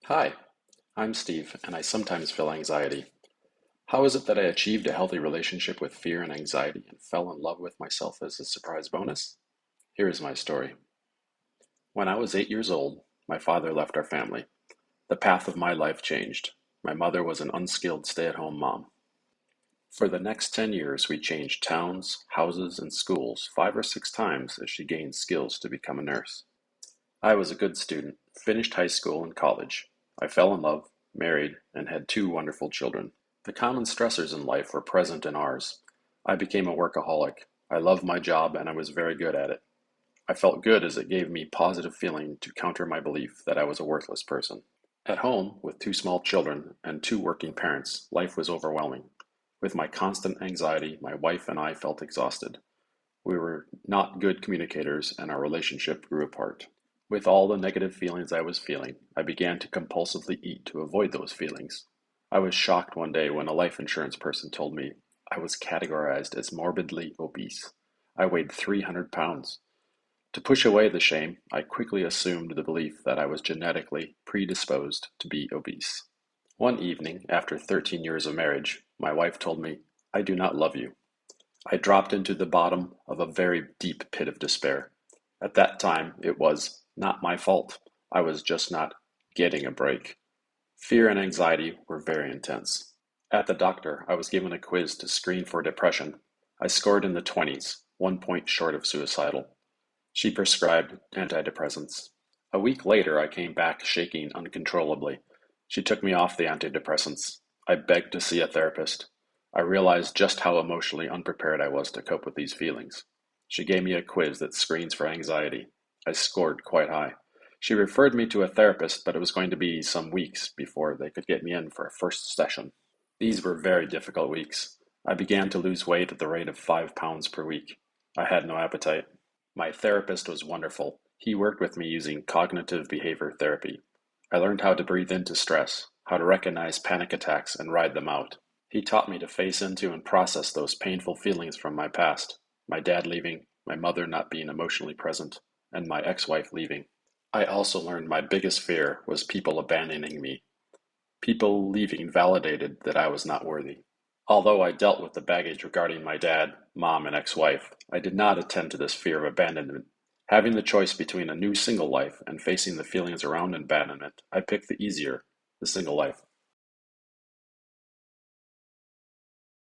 Hi, I'm Steve, and I sometimes feel anxiety. How is it that I achieved a healthy relationship with fear and anxiety and fell in love with myself as a surprise bonus? Here is my story. When I was 8 years old, my father left our family. The path of my life changed. My mother was an unskilled stay at home mom. For the next 10 years, we changed towns, houses, and schools 5 or 6 times as she gained skills to become a nurse. I was a good student, finished high school and college. I fell in love, married, and had 2 wonderful children. The common stressors in life were present in ours. I became a workaholic. I loved my job and I was very good at it. I felt good as it gave me positive feeling to counter my belief that I was a worthless person. At home, with 2 small children and 2 working parents, life was overwhelming. With my constant anxiety, my wife and I felt exhausted. We were not good communicators and our relationship grew apart. With all the negative feelings I was feeling, I began to compulsively eat to avoid those feelings. I was shocked one day when a life insurance person told me I was categorized as morbidly obese. I weighed 300 pounds. To push away the shame, I quickly assumed the belief that I was genetically predisposed to be obese. One evening, after 13 years of marriage, my wife told me, "I do not love you." I dropped into the bottom of a very deep pit of despair. At that time, it was not my fault. I was just not getting a break. Fear and anxiety were very intense. At the doctor, I was given a quiz to screen for depression. I scored in the 20s, 1 point short of suicidal. She prescribed antidepressants. A week later, I came back shaking uncontrollably. She took me off the antidepressants. I begged to see a therapist. I realized just how emotionally unprepared I was to cope with these feelings. She gave me a quiz that screens for anxiety. I scored quite high. She referred me to a therapist, but it was going to be some weeks before they could get me in for a first session. These were very difficult weeks. I began to lose weight at the rate of 5 pounds per week. I had no appetite. My therapist was wonderful. He worked with me using cognitive behavior therapy. I learned how to breathe into stress, how to recognize panic attacks and ride them out. He taught me to face into and process those painful feelings from my past, my dad leaving, my mother not being emotionally present, and my ex-wife leaving. I also learned my biggest fear was people abandoning me. People leaving validated that I was not worthy. Although I dealt with the baggage regarding my dad, mom, and ex-wife, I did not attend to this fear of abandonment. Having the choice between a new single life and facing the feelings around abandonment, I picked the easier, the single life.